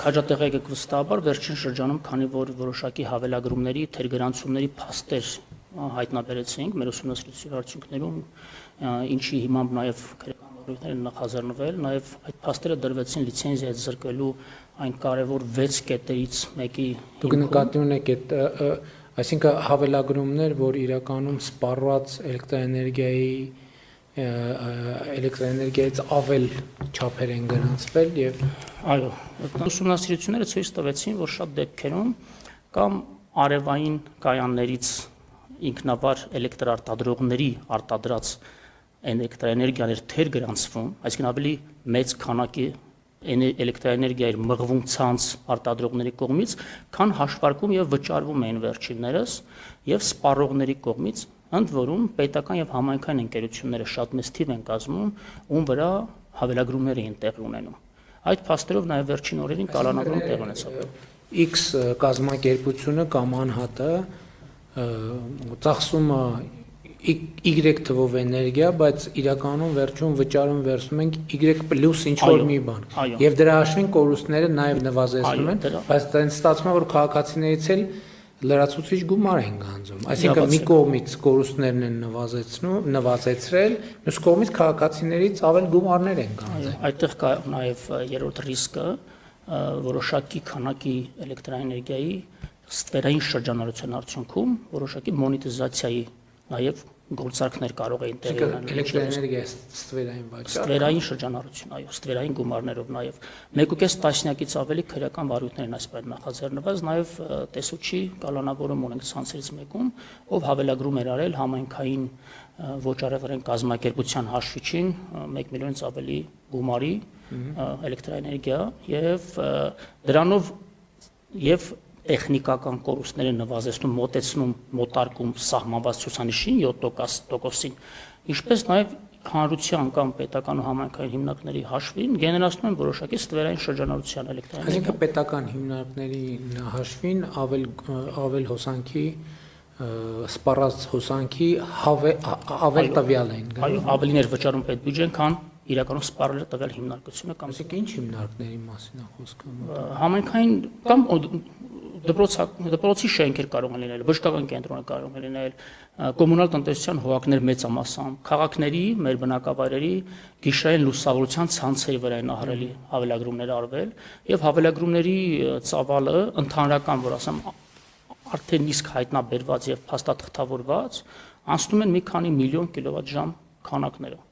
Հաջատեղեկ եք վստահաբար վերջին շրջանում, քանի որ որոշակի հավելագրումների, թերգրանցումների փաստեր հայտնաբերեցինք մեր ուսումնասիրության արդյունքներում, ինչի հիմամբ նաև քրեական վարույթները նախաձեռնվել, նաև այդ փաստերը դրվեցին լիցենզիա զրկելու այն կարևոր 6 կետերից մեկի։ Դուք նկատի ունեք այդ, այսինքն հավելագրումներ, որ իրականում սպառված էլեկտրաէներգիայից ավել չափեր են գրանցվել եւ այո, ուսումնասիրությունները ցույց տվեցին, որ շատ դեպքերում կամ արևային կայաններից ինքնավար էլեկտրարտադրողների արտադրած էլեկտրաէներգիան էր թեր գրանցվում, այսինքն ավելի մեծ քանակի էլեկտրաէներգիա էր մղվում ցանց արտադրողների կողմից, քան հաշվարկում եւ վճարվում էին վերջիններս եւ սպառողների կողմից, ընդ որում պետական եւ համայնքային ընկերությունները շատ մեծ թիվ են կազմում, ում վրա հավելագրումներ էին տեղի ունենում։ Այդ փաստերով նաեւ վերջին օրերին կալանավորում տեղ ունեցավ։ X կազմակերպությունը կամ անհատը ծախսում Y թվով էներգիա, բայց իրականում վերջում վճարում վերցնում ենք Y+ ինչ-որ մի բան։ Եվ դրա հաշվին կորուստները նաև նվազեցնում են, բայց դա ստացվում է, որ քաղաքացիներից էլ լրացուցիչ գումար են գանձում։ Այսինքն մի կողմից կորուստներն են նվազեցրել, մյուս կողմից քաղաքացիներից ավել գումարներ են գանձել։ Այդտեղ կա նաև երրորդ ռիսկը, որոշակի քանակի էլեկտրաէներգիայի ստվերային շրջանառության արդյունքում որոշակի մոնետիզացիայի նաև գործարքներ կարող էին տեղի ունենալ։ Էլեկտրաէներգիա ստվերային վաճառք։ Ստվերային շրջանառություն, այո, ստվերային գումարներով նաև 1.5 տասնյակից ավելի քրեական վարույթներ են այսպես նախաձեռնված, նաև տեսուչի կալանավորում ունենք ցանցերից մեկում, ով հավելագրում էր արել համայնքային ոչարեղեն կազմակերպության հաշվիչին 1 միլիոնից ավելի գումարի էլեկտրաէներգիա եւ դրանով եւ տեխնիկական կորուստները նվազեցնում, մոտեցնում, մոտարկում սահմանված ցուցանիշին 7%-ին, ինչպես նաև հանրության կամ պետական ու համայնքային հիմնարկների հաշվին գեներացնում են որոշակի ստվերային շրջանառության էլեկտրաէներգիա։ Այսինքն պետական հիմնարկների հաշվին ավել հոսանքի սպառած հոսանքի ավել տվյալ են գնում։ Այո, ավելին էր վճարում պետբյուջեն, քան իրականում սպառել է տվյալ հիմնարկությունը կամ ինչ հիմնարկների մասին է խոսքը։ Համայնքային կամ դպրոցի շենքեր կարող են լինել, բժշկական կենտրոնը կարող է լինել, կոմունալ տնտեսության հողակներ մեծամասամբ, քաղաքների, մեր բնակավայրերի գիշերային լուսավորության ցանցերի վրա են ահռելի հավելագրումներ արվել եւ հավելագրումների ծավալը ընդհանրական, որ ասեմ, արդեն իսկ հայտնաբերված եւ փաստաթղթավորված անցնում են մի քանի միլիոն կիլովատ ժամ քանակներով։